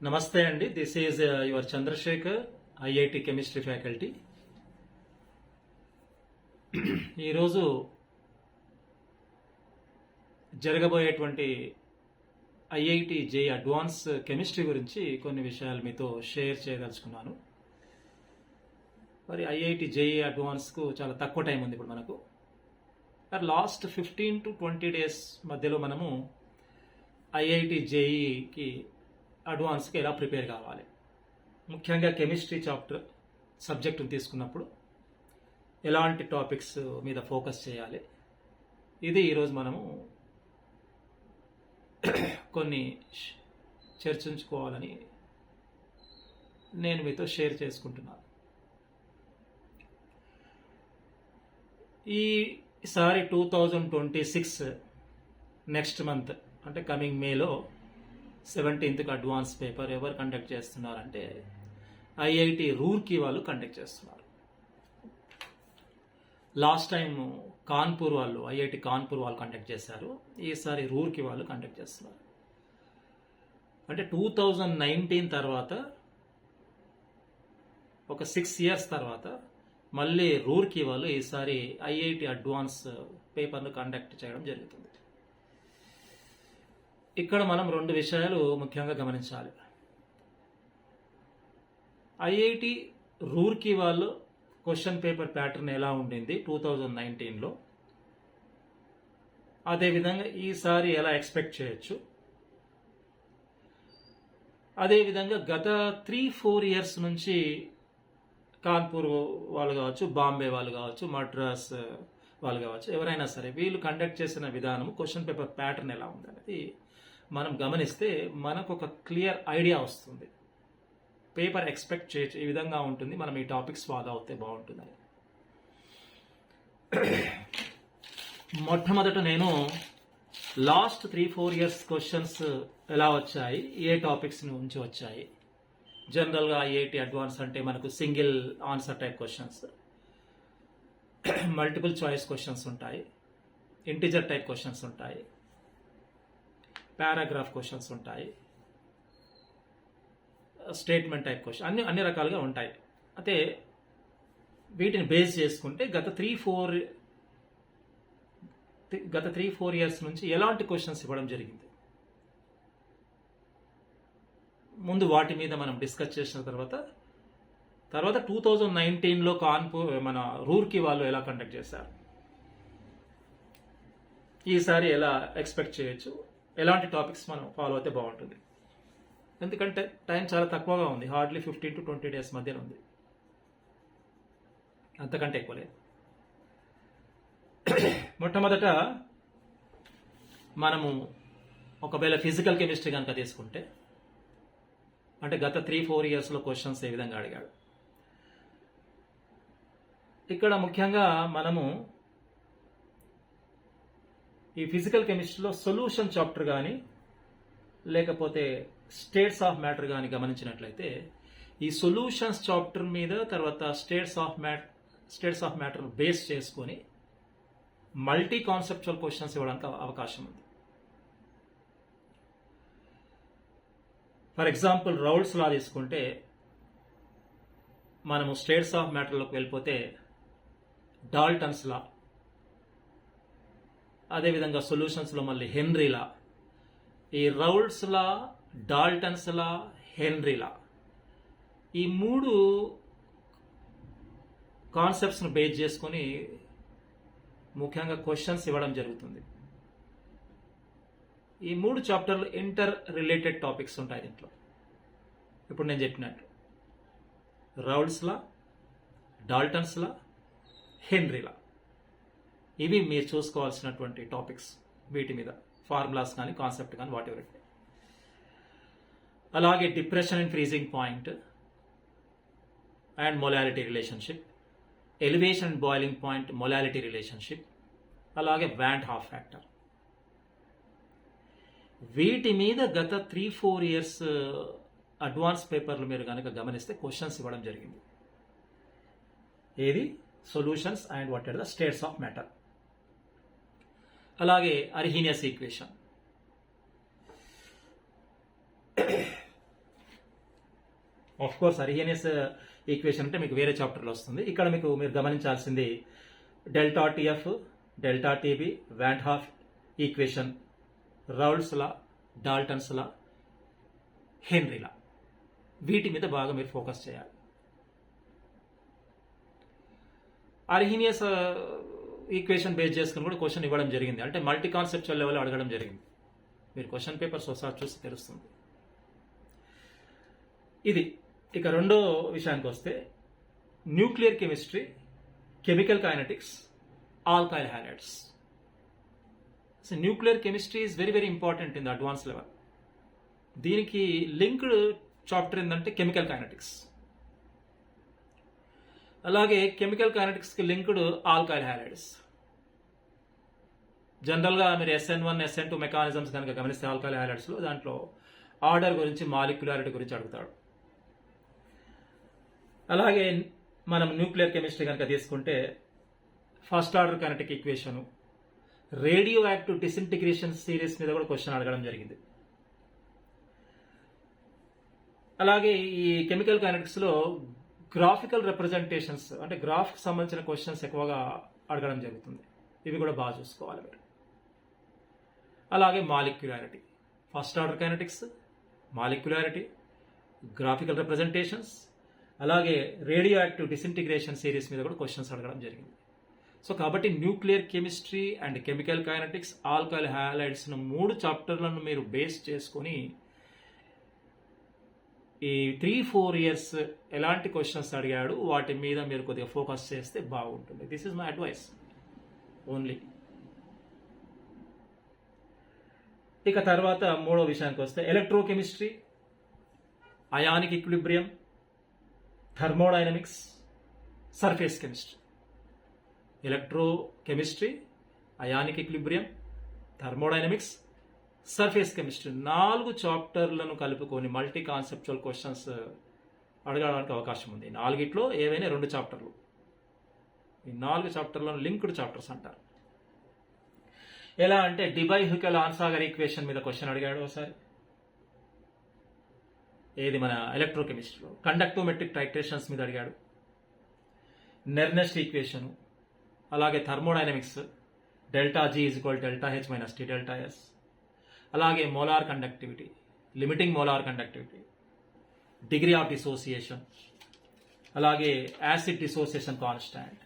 నమస్తే అండి. This is your Chandrashekhar, IIT chemistry faculty. ఈరోజు జరగబోయేటువంటి ఐఐటి జే అడ్వాన్స్ కెమిస్ట్రీ గురించి కొన్ని విషయాలు మీతో షేర్ చేయదలుచుకున్నాను. మరి ఐఐటి జేఈ అడ్వాన్స్కు చాలా తక్కువ టైం ఉంది ఇప్పుడు మనకు. లాస్ట్ 15 to 20 డేస్ మధ్యలో మనము ఐఐటి జేఈకి అడ్వాన్స్కి ఎలా ప్రిపేర్ కావాలి, ముఖ్యంగా కెమిస్ట్రీ చాప్టర్ సబ్జెక్టును తీసుకున్నప్పుడు ఎలాంటి టాపిక్స్ మీద ఫోకస్ చేయాలి, ఇది ఈరోజు మనము కొన్ని చర్చించుకోవాలని నేను మీతో షేర్ చేసుకుంటున్నాను. ఈసారి 2026 నెక్స్ట్ మంత్ అంటే కమింగ్ మేలో 17th అడ్వాన్స్ పేపర్ ఎవరు కండక్ట్ చేస్తున్నారంటే ఐఐటి రూర్కీ వాళ్ళు కండక్ట్ చేస్తున్నారు. లాస్ట్ టైం కాన్పూర్ వాళ్ళు, ఐఐటి కాన్పూర్ వాళ్ళు కండక్ట్ చేశారు. ఈసారి రూర్కీ వాళ్ళు కండక్ట్ చేస్తున్నారు. అంటే 2019 తర్వాత ఒక 6 years తర్వాత మళ్ళీ రూర్కీ వాళ్ళు ఈసారి ఐఐటి అడ్వాన్స్ పేపర్ను కండక్ట్ చేయడం జరుగుతుంది. ఇక్కడ మనం రెండు విషయాలు ముఖ్యంగా గమనించాలి. ఐఐటి రూర్కీ వాళ్ళు క్వశ్చన్ పేపర్ ప్యాటర్న్ ఎలా ఉండింది 2019లో, అదేవిధంగా ఈసారి ఎలా ఎక్స్పెక్ట్ చేయొచ్చు, అదేవిధంగా గత 3-4 years నుంచి కాన్పూర్ వాళ్ళు కావచ్చు, బాంబే వాళ్ళు కావచ్చు, మద్రాస్ వాళ్ళు కావచ్చు, ఎవరైనా సరే వీళ్ళు కండక్ట్ చేసిన విధానం, క్వశ్చన్ పేపర్ ప్యాటర్న్ ఎలా ఉంది అనేది మనం గమనిస్తే మనకు ఒక క్లియర్ ఐడియా వస్తుంది. పేపర్ ఎక్స్పెక్ట్ చేయొచ్చు, ఈ విధంగా ఉంటుంది, మనం ఈ టాపిక్స్ ఫాలో అవుతే బాగుంటుందని. మొట్టమొదట నేను లాస్ట్ 3-4 years క్వశ్చన్స్ ఎలా వచ్చాయి, ఏ టాపిక్స్ నుంచి వచ్చాయి. జనరల్గా ఐఐటి అడ్వాన్స్ అంటే మనకు single answer type questions, multiple choice questions ఉంటాయి, ఇంటిజర్ టైప్ క్వశ్చన్స్ ఉంటాయి, పారాగ్రాఫ్ క్వశ్చన్స్ ఉంటాయి, స్టేట్మెంట్ టైప్ క్వశ్చన్, అన్ని రకాలుగా ఉంటాయి. అయితే వీటిని బేస్ చేసుకుంటే గత 3-4 years నుంచి ఎలాంటి క్వశ్చన్స్ ఇవ్వడం జరిగింది, ముందు వాటి మీద మనం డిస్కస్ చేసిన తర్వాత 2019లో కాన్పూర్ మన రూర్కీ వాళ్ళు ఎలా కండక్ట్ చేశారు, ఈసారి ఎలా ఎక్స్పెక్ట్ చేయొచ్చు, ఎలాంటి టాపిక్స్ మనం ఫాలో అయితే బాగుంటుంది. ఎందుకంటే టైం చాలా తక్కువగా ఉంది, హార్డ్లీ 15 to 20 days మధ్యన ఉంది, అంతకంటే ఎక్కువ లేదు. మొట్టమొదట మనము ఒకవేళ ఫిజికల్ కెమిస్ట్రీ కనుక తీసుకుంటే, అంటే గత 3-4 yearsలో క్వశ్చన్స్ ఏ విధంగా అడిగాడు. ఇక్కడ ముఖ్యంగా మనము ఈ ఫిజికల్ కెమిస్ట్రీలో సొల్యూషన్ చాప్టర్ కానీ లేకపోతే స్టేట్స్ ఆఫ్ మ్యాటర్ కానీ గమనించినట్లయితే, ఈ సొల్యూషన్స్ చాప్టర్ మీద తర్వాత స్టేట్స్ ఆఫ్ మ్యాటర్ బేస్ చేసుకొని మల్టీ కాన్సెప్చువల్ క్వశ్చన్స్ ఇవ్వడానికి అవకాశం ఉంది. ఫర్ ఎగ్జాంపుల్ రౌల్స్ లా తీసుకుంటే, మనము స్టేట్స్ ఆఫ్ మ్యాటర్లోకి వెళ్ళిపోతే డాల్టన్స్ లా, అదేవిధంగా సొల్యూషన్స్లో మళ్ళీ హెన్రీ లా, ఈ Raoult's law, Dalton's law, Henry లా, ఈ 3 కాన్సెప్ట్స్ను బేస్ చేసుకొని ముఖ్యంగా క్వశ్చన్స్ ఇవ్వడం జరుగుతుంది. ఈ 3 చాప్టర్లు ఇంటర్ రిలేటెడ్ టాపిక్స్ ఉంటాయి దీంట్లో. ఇప్పుడు నేను చెప్పినట్టు Raoult's law, Dalton's law, Henry లా, ఇవి మీరు చూసుకోవాల్సినటువంటి టాపిక్స్. వీటి మీద ఫార్ములాస్ కానీ కాన్సెప్ట్ కానీ వాట్ ఎవర్. అలాగే depression and freezing point and molality relationship, elevation and boiling point molality relationship, అలాగే వ్యాంట్ హాఫ్ ఫ్యాక్టర్. వీటి మీద గత 3-4 years అడ్వాన్స్ పేపర్లు మీరు కనుక గమనిస్తే క్వశ్చన్స్ ఇవ్వడం జరిగింది. ఏది solutions and what are the states of matter. అలాగే Arrhenius equation, of course Arrhenius equation అంటే మీకు వేరే చాప్టర్లో వస్తుంది. ఇక్కడ మీరు గమనించాల్సింది delta TF, delta TB, van't Hoff equation, Raoult's law, Dalton's law, Henry law, వీటి మీద బాగా మీరు ఫోకస్ చేయాలి. అర్హీనియస్ ఈక్వేషన్ బేస్ చేసుకుని కూడా క్వశ్చన్ ఇవ్వడం జరిగింది, అంటే మల్టీ కాన్సెప్చువల్ లెవెల్ అడగడం జరిగింది. మీరు క్వశ్చన్ పేపర్స్ ఒకసారి చూస్తే తెలుస్తుంది. ఇది ఇక రెండో విషయానికి వస్తే nuclear chemistry, chemical kinetics, alkyl halides. So nuclear chemistry is very very important in the advance level. దీనికి లింక్డ్ చాప్టర్ ఏంటంటే కెమికల్ కైనెటిక్స్. అలాగే కెమికల్ కైనెటిక్స్కి లింక్డ్ ఆల్కైల్ హ్యాలైడ్స్. జనరల్గా మీరు SN1, SN2 మెకానిజమ్స్ కనుక గమనిస్తే ఆల్కైల్ హ్యాలైడ్స్లో దాంట్లో ఆర్డర్ గురించి, మాలిక్యులారిటీ గురించి అడుగుతాడు. అలాగే మనం న్యూక్లియర్ కెమిస్ట్రీ కనుక తీసుకుంటే first order kinetic equation, radio active disintegration series మీద కూడా క్వశ్చన్ అడగడం జరిగింది. అలాగే ఈ కెమికల్ కైనెటిక్స్లో గ్రాఫికల్ రిప్రజెంటేషన్స్ అంటే గ్రాఫ్కి సంబంధించిన క్వశ్చన్స్ ఎక్కువగా అడగడం జరుగుతుంది. ఇవి కూడా బాగా చూసుకోవాలి మీరు. అలాగే molecularity, first order kinetics, molecularity, graphical representations, అలాగే రేడియో యాక్టివ్ డిసింటిగ్రేషన్ సిరీస్ మీద కూడా క్వశ్చన్స్ అడగడం జరిగింది. సో కాబట్టి nuclear chemistry and chemical kinetics, alkyl halides 3 చాప్టర్లను మీరు బేస్ చేసుకొని ఈ 3-4 ఇయర్స్ ఎలాంటి క్వశ్చన్స్ అడిగాడు వాటి మీద మీరు కొద్దిగా ఫోకస్ చేస్తే బాగుంటుంది. This is my advice only. ఇక తర్వాత మూడో విషయానికి వస్తే electrochemistry, ionic equilibrium, thermodynamics, surface chemistry. Electrochemistry, ionic equilibrium, thermodynamics, surface chemistry 4 చాప్టర్లను కలుపుకొని మల్టీ కాన్సెప్చువల్ క్వశ్చన్స్ అడగడానికి అవకాశం ఉంది. 4ట్లో ఏవైనా 2 చాప్టర్లు. ఈ 4 చాప్టర్లను లింక్డ్ చాప్టర్స్ అంటారు. ఎలా అంటే డిబై-హ్యూకెల్ ఆన్సాగర్ ఈక్వేషన్ మీద క్వశ్చన్ అడిగాడు ఒకసారి, ఏది మన ఎలక్ట్రోకెమిస్ట్రీలో. కండక్టోమెట్రిక్ టైట్రేషన్స్ మీద అడిగాడు, నెర్నెస్ట్ ఈక్వేషన్, అలాగే thermodynamics, delta G = delta H - T delta S, అలాగే molar conductivity, limiting molar conductivity, degree of dissociation, అలాగే acid dissociation constant,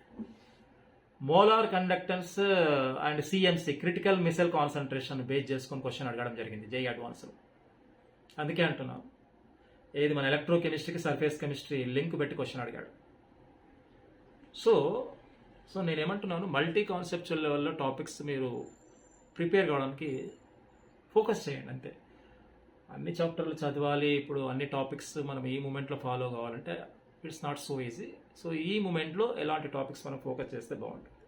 molar conductance and CMC critical micelle concentration base చేసుకొని question అడగడం జరిగింది JEE అడ్వాన్స్లో. అందుకే అంటున్నాను, ఏది మన ఎలక్ట్రోకెమిస్ట్రీకి సర్ఫేస్ కెమిస్ట్రీ లింక్ పెట్టి క్వశ్చన్ అడిగాడు. సో నేనేమంటున్నాను, మల్టీ కాన్సెప్చువల్ లెవెల్లో టాపిక్స్ మీరు ప్రిపేర్ కావడానికి ఫోకస్ చేయండి అంతే. అన్ని చాప్టర్లు చదవాలి, ఇప్పుడు అన్ని టాపిక్స్ మనం ఈ మూమెంట్లో ఫాలో కావాలంటే it's not so easy. So ఈ మూమెంట్లో ఎలాంటి టాపిక్స్ మనం ఫోకస్ చేస్తే బాగుంటుంది.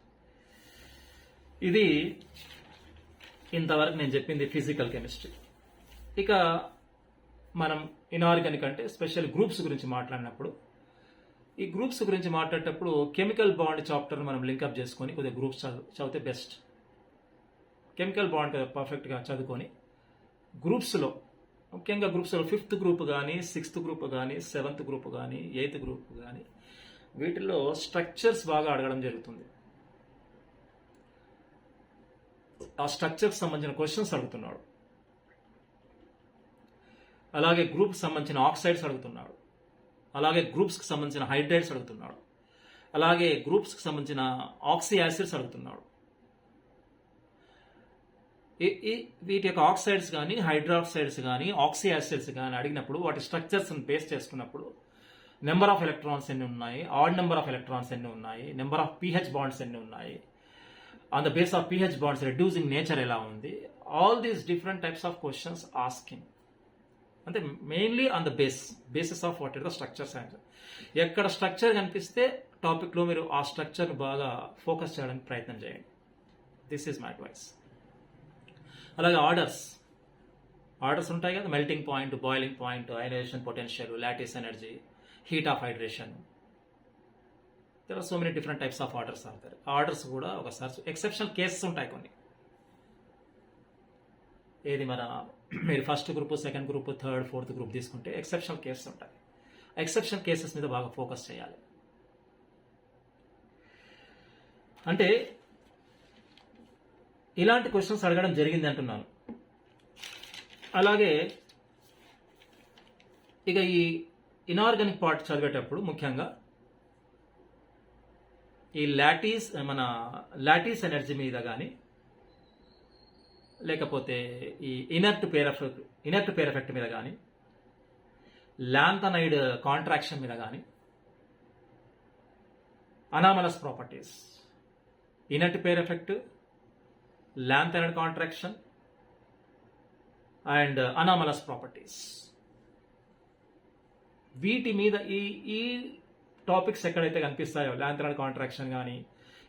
ఇది ఇంతవరకు నేను చెప్పింది ఫిజికల్ కెమిస్ట్రీ. ఇక మనం ఇనార్గానిక్ అంటే స్పెషల్ గ్రూప్స్ గురించి మాట్లాడినప్పుడు, ఈ గ్రూప్స్ గురించి మాట్లాడేటప్పుడు కెమికల్ బాండ్ చాప్టర్ని మనం లింకప్ చేసుకొని కొద్దిగా గ్రూప్స్ చదివితే బెస్ట్. కెమికల్ బాండ్ పర్ఫెక్ట్గా చదువుకొని గ్రూప్స్లో, ముఖ్యంగా గ్రూప్స్లో 5th గ్రూప్ కానీ, 6th గ్రూప్ కానీ, 7th గ్రూప్ కానీ, 8th గ్రూప్ కానీ, వీటిల్లో స్ట్రక్చర్స్ బాగా అడగడం జరుగుతుంది. ఆ స్ట్రక్చర్స్ సంబంధించిన క్వశ్చన్స్ అడుగుతున్నాడు. అలాగే గ్రూప్కి సంబంధించిన ఆక్సైడ్స్ అడుగుతున్నాడు. అలాగే గ్రూప్స్కి సంబంధించిన హైడ్రైడ్స్ అడుగుతున్నాడు. అలాగే గ్రూప్స్కి సంబంధించిన ఆక్సీ యాసిడ్స్ అడుగుతున్నాడు. వీటి యొక్క ఆక్సైడ్స్ కానీ, హైడ్రాక్సైడ్స్ కానీ, ఆక్సీ యాసిడ్స్ కానీ అడిగినప్పుడు వాటి స్ట్రక్చర్స్ని బేస్ చేసుకున్నప్పుడు నెంబర్ ఆఫ్ ఎలక్ట్రాన్స్ ఎన్ని ఉన్నాయి, ఆడ్ నెంబర్ ఆఫ్ ఎలక్ట్రాన్స్ ఎన్ని ఉన్నాయి, నెంబర్ ఆఫ్ pH బాండ్స్ ఎన్ని ఉన్నాయి, on the base of pH bonds reducing nature ఎలా ఉంది, all these different types of questions asking. అంటే mainly on the basis of what is the structures. ఎక్కడ structure కనిపిస్తే టాపిక్లో మీరు ఆ స్ట్రక్చర్ని బాగా ఫోకస్ చేయడానికి ప్రయత్నం చేయండి. This is my advice. అలాగే ఆర్డర్స్ ఉంటాయి కదా, melting point, boiling point, ionization potential, lattice energy, heat of hydration. There are so many different types of orders అవుతారు. ఆర్డర్స్ కూడా ఒకసారి ఎక్సెప్షనల్ కేసెస్ ఉంటాయి కొన్ని. ఏది మన మీరు 1st group, 2nd group, 3rd, 4th group తీసుకుంటే ఎక్సెప్షనల్ కేసెస్ ఉంటాయి. ఎక్సెప్షన్ కేసెస్ మీద బాగా ఫోకస్ చేయాలి. అంటే ఇలాంటి క్వశ్చన్స్ అడగడం జరిగింది అంటున్నాను. అలాగే ఇక ఈ ఇనార్గానిక్ పార్ట్ చదివేటప్పుడు ముఖ్యంగా ఈ లాటీస్ ఎనర్జీ మీద కానీ లేకపోతే ఈ ఇనర్ట్ పేర్ ఎఫెక్ట్ మీద కానీ లాంథనైడ్ కాంట్రాక్షన్ మీద కానీ anomalous properties, inert pair effect, lanthanide contraction and anomalous properties, వీటి మీద ఈ టాపిక్స్ ఎక్కడైతే కనిపిస్తాయో లాంథనైడ్ కాంట్రాక్షన్ కానీ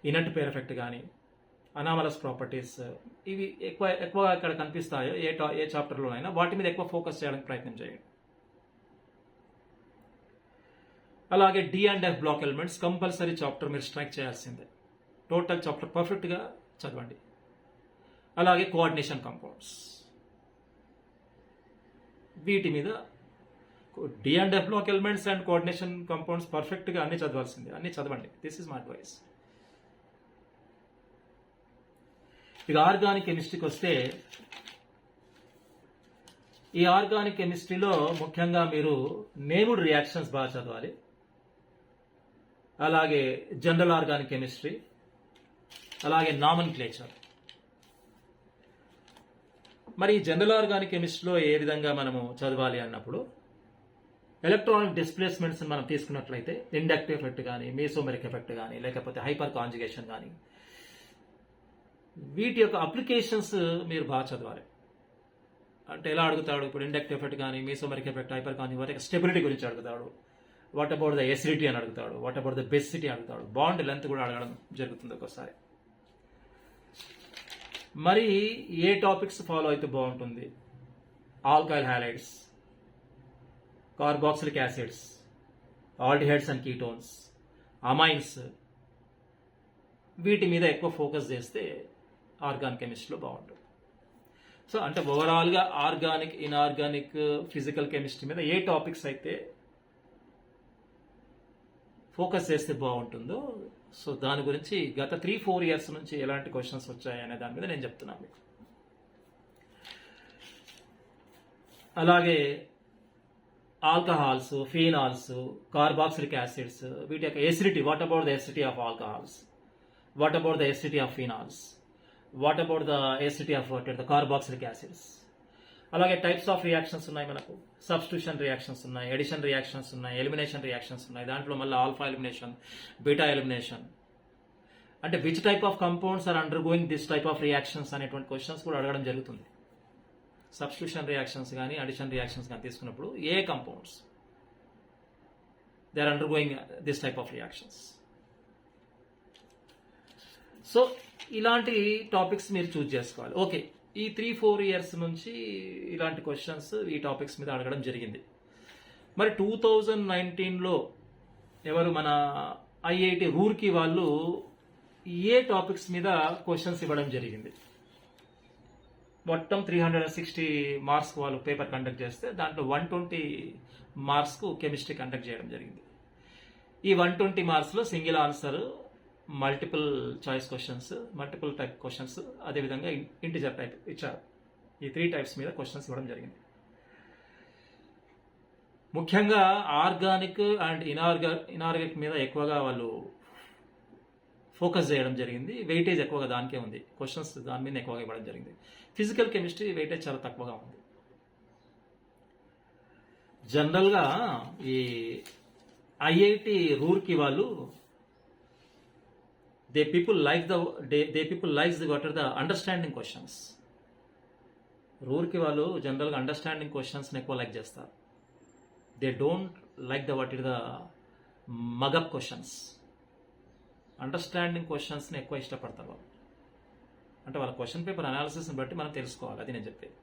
ఇనర్ట్ పేర్ ఎఫెక్ట్ కానీ అనామలస్ ప్రాపర్టీస్, ఇవి ఎక్కువ ఎక్కడ కనిపిస్తాయో ఏ చాప్టర్లోనైనా వాటి మీద ఎక్కువ ఫోకస్ చేయడానికి ప్రయత్నం చేయండి. అలాగే D and F block elements compulsory chapter మీరు స్ట్రైక్ చేయాల్సిందే. టోటల్ చాప్టర్ పర్ఫెక్ట్గా చదవండి. అలాగే కోఆర్డినేషన్ కాంపౌండ్స్, వీటి మీద D and F block elements and coordination compounds పర్ఫెక్ట్గా అన్ని చదవాల్సిందే, అన్ని చదవండి. This is my advice. ఇక ఆర్గానిక్ కెమిస్ట్రీకి వస్తే ఈ ఆర్గానిక్ కెమిస్ట్రీలో ముఖ్యంగా మీరు నేమ్డ్ రియాక్షన్స్ బాగా చదవాలి. అలాగే జనరల్ ఆర్గానిక్ కెమిస్ట్రీ, అలాగే నామన్క్లేచర్. మరి ఈ జనరల్ ఆర్గానిక్ కెమిస్ట్రీలో ఏ విధంగా మనము చదవాలి అన్నప్పుడు ఎలక్ట్రానిక్ డిస్ప్లేస్మెంట్స్ మనం తీసుకున్నట్లయితే ఇండక్టివ్ ఎఫెక్ట్ కానీ మీసోమెరిక్ ఎఫెక్ట్ కానీ లేకపోతే హైపర్ కాంజుగేషన్ కానీ వీటి యొక్క అప్లికేషన్స్ మీరు బాగా చదవాలి. అంటే ఎలా అడుగుతాడు, ఇప్పుడు ఇండక్టివ్ ఎఫెక్ట్ కానీ మీసోమెరిక్ ఎఫెక్ట్ హైపర్ కాంజుగేషన్ స్టెబిలిటీ గురించి అడుగుతాడు, వాట్ అబౌట్ ద ఎసిడిటీ అని అడుగుతాడు, వాట్ అబౌట్ ద బేసిటీ అడుగుతాడు, బాండ్ లెంత్ కూడా అడగడం జరుగుతుంది ఒక్కోసారి. మరి ఏ టాపిక్స్ ఫాలో అయితే బాగుంటుంది, alkyl halides, carboxylic acids, aldehydes and ketones, amines, వీటి మీద ఎక్కువ ఫోకస్ చేస్తే ఆర్గానిక్ కెమిస్ట్రీలో బాగుంటుంది. సో అంటే ఓవరాల్గా ఆర్గానిక్, ఇన్ఆర్గానిక్, ఫిజికల్ కెమిస్ట్రీ మీద ఏ టాపిక్స్ అయితే ఫోకస్ చేస్తే బాగుంటుందో, సో దాని గురించి గత 3-4 ఇయర్స్ నుంచి ఎలాంటి క్వశ్చన్స్ వచ్చాయనే దాని మీద నేను చెప్తున్నాను మీకు. అలాగే ఆల్కహాల్స్, ఫీనాల్స్, కార్బాక్సిలిక్ యాసిడ్స్, వీటి యొక్క acidity, what about the acidity of alcohols, what about the acidity of phenols, what about the acidity of the carboxylic acids. అలాగే టైప్స్ ఆఫ్ రియాక్షన్స్ ఉన్నాయి మనకు, సబ్స్టిట్యూషన్ రియాక్షన్స్ ఉన్నాయి, ఎడిషన్ రియాక్షన్స్ ఉన్నాయి, elimination reactions ఉన్నాయి. దాంట్లో మళ్ళీ ఆల్ఫా ఎలిమినేషన్, బీటా ఎలిమినేషన్, అంటే which type of compounds are undergoing this type of reactions అనేటువంటి క్వశ్చన్స్ కూడా అడగడం జరుగుతుంది. సబ్స్టిట్యూషన్ రియాక్షన్స్ కానీ అడిషన్ రియాక్షన్స్ కానీ తీసుకున్నప్పుడు ఏ compounds they are undergoing this type of reactions. So ఇలాంటి టాపిక్స్ మీరు చూజ్ చేసుకోవాలి. ఓకే, ఈ 3-4 ఇయర్స్ నుంచి ఇలాంటి క్వశ్చన్స్ ఈ టాపిక్స్ మీద అడగడం జరిగింది. మరి 2019లో ఎవరు మన ఐఐటి రూర్కీ వాళ్ళు ఏ టాపిక్స్ మీద క్వశ్చన్స్ ఇవ్వడం జరిగింది. మొత్తం 360 మార్క్స్ వాళ్ళు పేపర్ కండక్ట్ చేస్తే దాంట్లో 120 మార్క్స్కు కెమిస్ట్రీ కండక్ట్ చేయడం జరిగింది. ఈ 120 మార్క్స్లో single answer, multiple choice questions, multiple type questions, అదేవిధంగా ఇంటిజర్ టైప్ ఇచ్చారు. ఈ 3 టైప్స్ మీద క్వశ్చన్స్ ఇవ్వడం జరిగింది. ముఖ్యంగా ఆర్గానిక్ అండ్ ఇనార్గానిక్ మీద ఎక్కువగా వాళ్ళు ఫోకస్ చేయడం జరిగింది. వెయిటేజ్ ఎక్కువగా దానికే ఉంది, క్వశ్చన్స్ దాని మీద ఎక్కువగా ఇవ్వడం జరిగింది. ఫిజికల్ కెమిస్ట్రీ వెయిటేజ్ చాలా తక్కువగా ఉంది. జనరల్గా ఈ ఐఐటి రూర్కీ వాళ్ళు they people likes the what are the understanding questions. Roorkee వాళ్ళు జనరల్గా అండర్స్టాండింగ్ క్వశ్చన్స్ని ఎక్కువ లైక్ చేస్తారు. They don't like the what is the mug up questions. Understanding క్వశ్చన్స్ని ఎక్కువ ఇష్టపడతారు వాళ్ళు. అంటే వాళ్ళ క్వశ్చన్ పేపర్ అనాలిసిస్ని బట్టి మనం తెలుసుకోవాలి, అది నేను చెప్పేది.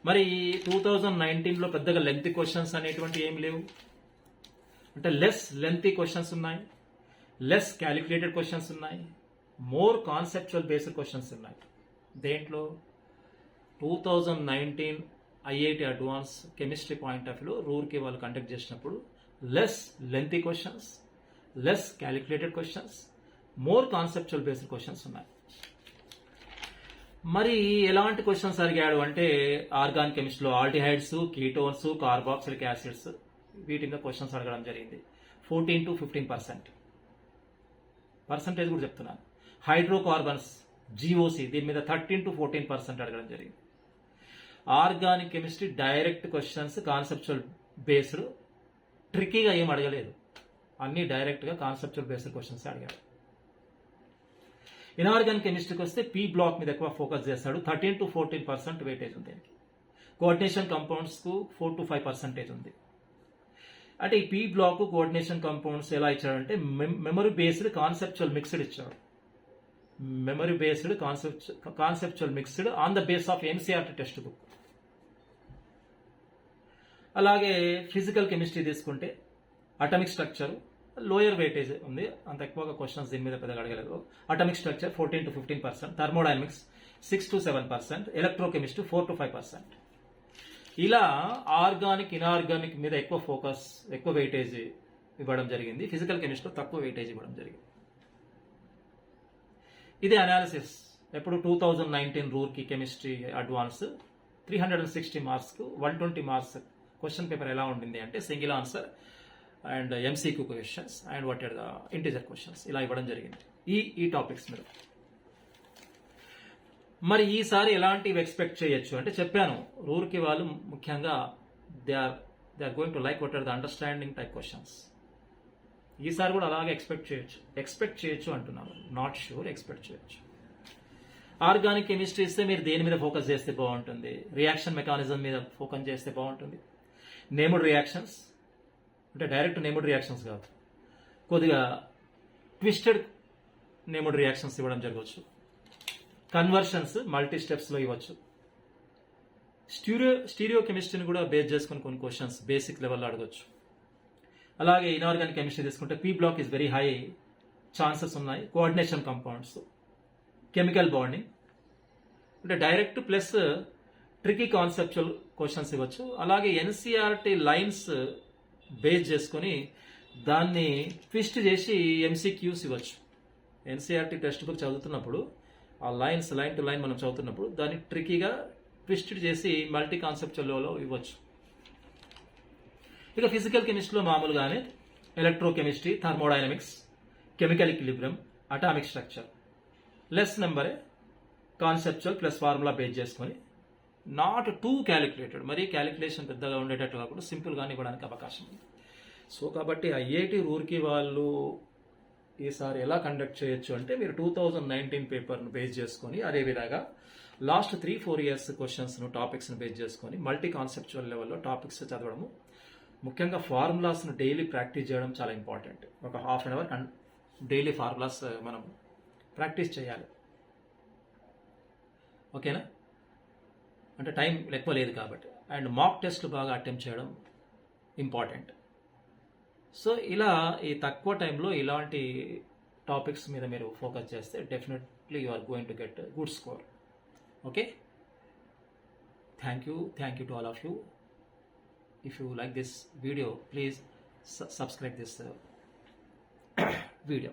మరి 2019లో పెద్దగా లెంగ్తీ క్వశ్చన్స్ అనేటువంటి ఏమి లేవు. అంటే లెస్ లెంగ్తీ క్వశ్చన్స్ ఉన్నాయి, లెస్ క్యాలిక్యులేటెడ్ క్వశ్చన్స్ ఉన్నాయి, మోర్ కాన్సెప్చువల్ బేస్డ్ క్వశ్చన్స్ ఉన్నాయి. దేంట్లో 2019 IIT advance chemistry point of వ్యూలో రూర్కి వాళ్ళు కండక్ట్ చేసినప్పుడు less lengthy questions, less calculated questions, more conceptual based questions ఉన్నాయి. మరి ఎలాంటి క్వశ్చన్స్ అడిగాడు అంటే ఆర్గానిక్ కెమిస్ట్రీలో ఆల్డిహైడ్స్, కీటోన్స్, కార్బాక్సిలిక్ యాసిడ్స్ వీటి మీద క్వశ్చన్స్ అడగడం జరిగింది. 14 to 15%. పర్సంటేజ్ కూడా చెప్తున్నాను. హైడ్రోకార్బన్స్, జిఓసి దీని మీద 13 to 14% అడగడం జరిగింది. Organic chemistry direct questions conceptual based, ట్రిక్కీగా ఏం అడగలేదు, అన్ని డైరెక్ట్గా కాన్సెప్చువల్ బేస్డ్ క్వశ్చన్స్ అడిగాడు. ఇనార్గానిక్ కెమిస్ట్రీకి వస్తే పీ బ్లాక్ మీద ఎక్కువ ఫోకస్ చేస్తాడు. 13 to 14% వెయిటేజ్ ఉంది. కోఆర్డినేషన్ కంపౌండ్స్కు 4 to 5% ఉంది. అంటే ఈ పీ బ్లాక్ కోఆర్డినేషన్ కంపౌండ్స్ ఎలా ఇచ్చాడంటే మెమరీ బేస్డ్ కాన్సెప్చువల్ మిక్స్డ్ ఇచ్చాడు. Memory based conceptual mixed on the base of NCERT text book. అలాగే ఫిజికల్ కెమిస్ట్రీ తీసుకుంటే అటామిక్ స్ట్రక్చర్ లోయర్ వెయిటేజ్ ఉంది, అంత ఎక్కువగా క్వశ్చన్స్ దీని మీద పెద్దగా అడగలేదు. Atomic structure 14 to 15%, thermodynamics 6 to 7%, electrochemistry 4 to 5%. ఇలా ఆర్గానిక్ ఇనార్గానిక్ మీద ఎక్కువ ఫోకస్, ఎక్కువ వెయిటేజ్ ఇవ్వడం జరిగింది. ఫిజికల్ కెమిస్ట్రీలో తక్కువ వెయిటేజ్ ఇవ్వడం జరిగింది. ఇది అనాలిసిస్. ఎప్పుడు 2019 రూర్కీ కెమిస్ట్రీ అడ్వాన్స్ 360 మార్క్స్కు 120 మార్క్స్ క్వశ్చన్ పేపర్ ఎలా ఉండింది అంటే single answer and MCQ questions and what are the integer questions ఇలా ఇవ్వడం జరిగింది ఈ టాపిక్స్ మీద. మరి ఈసారి ఎలాంటివి ఎక్స్పెక్ట్ చేయొచ్చు అంటే చెప్పాను, రూర్కి వాళ్ళు ముఖ్యంగా they are going to like what are the understanding type questions. ఈసారి కూడా అలాగే ఎక్స్పెక్ట్ చేయొచ్చు అంటున్నాను, నాట్ షూర్, ఎక్స్పెక్ట్ చేయొచ్చు. ఆర్గానిక్ కెమిస్ట్రీ ఇస్తే మీరు దేని మీద ఫోకస్ చేస్తే బాగుంటుంది, రియాక్షన్ మెకానిజం మీద ఫోకస్ చేస్తే బాగుంటుంది. నేమ్డ్ రియాక్షన్స్ అంటే డైరెక్ట్ నేమ్డ్ రియాక్షన్స్ కాదు, కొద్దిగా ట్విస్టెడ్ నేమ్డ్ రియాక్షన్స్ ఇవ్వడం జరగవచ్చు. కన్వర్షన్స్ మల్టీ స్టెప్స్లో ఇవ్వచ్చు. స్టీరియో కెమిస్ట్రీని కూడా బేస్ చేసుకుని కొన్ని క్వశ్చన్స్ బేసిక్ లెవెల్లో అడగచ్చు. అలాగే ఇనార్గానిక్ కెమిస్ట్రీ తీసుకుంటే P block is very high chances ఉన్నాయి. కోఆర్డినేషన్ కాంపౌండ్స్, కెమికల్ బాండింగ్ అంటే direct plus tricky conceptual questions ఇవ్వచ్చు. అలాగే ఎన్సీఆర్టీ లైన్స్ బేస్ చేసుకొని దాన్ని ట్విస్ట్ చేసి ఎంసీక్యూస్ ఇవ్వచ్చు. ఎన్సీఆర్టీ టెక్స్ట్ బుక్ చదువుతున్నప్పుడు ఆ లైన్స్ లైన్ టు లైన్ మనం చదువుతున్నప్పుడు దాన్ని ట్రికీగా ట్విస్ట్ చేసి మల్టీ కాన్సెప్చువల్లో ఇవ్వచ్చు. ఇక ఫిజికల్ కెమిస్ట్రీలో మామూలుగానే electrochemistry, thermodynamics, chemical equilibrium, atomic structure, less నెంబరే కాన్సెప్చువల్ ప్లస్ ఫార్ములా బేస్ చేసుకొని, నాట్ టూ క్యాలిక్యులేటెడ్, మరీ క్యాలిక్యులేషన్ పెద్దగా ఉండేటట్టు కాకుండా సింపుల్గానే ఇవ్వడానికి అవకాశం ఉంది. సో కాబట్టి ఐఐటి రూర్కీ వాళ్ళు ఈసారి ఎలా కండక్ట్ చేయొచ్చు అంటే మీరు 2019 పేపర్ను బేస్ చేసుకొని అదేవిధంగా లాస్ట్ 3-4 ఇయర్స్ క్వశ్చన్స్ను టాపిక్స్ను బేస్ చేసుకొని మల్టీ కాన్సెప్చువల్ లెవెల్లో టాపిక్స్ చదవడము, ముఖ్యంగా ఫార్ములాస్ను డైలీ ప్రాక్టీస్ చేయడం చాలా ఇంపార్టెంట్. ఒక half an hour daily formulas మనం ప్రాక్టీస్ చేయాలి. ఓకేనా? అంటే టైం ఎక్కువ లేదు కాబట్టి. అండ్ మాక్ టెస్ట్లు బాగా అటెంప్ట్ చేయడం ఇంపార్టెంట్. సో ఇలా ఈ తక్కువ టైంలో ఇలాంటి టాపిక్స్ మీద మీరు ఫోకస్ చేస్తే definitely you are going to get good score. Okay, thank you to all of you. If you like this video, please subscribe this video,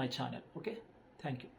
my channel. Okay, thank you.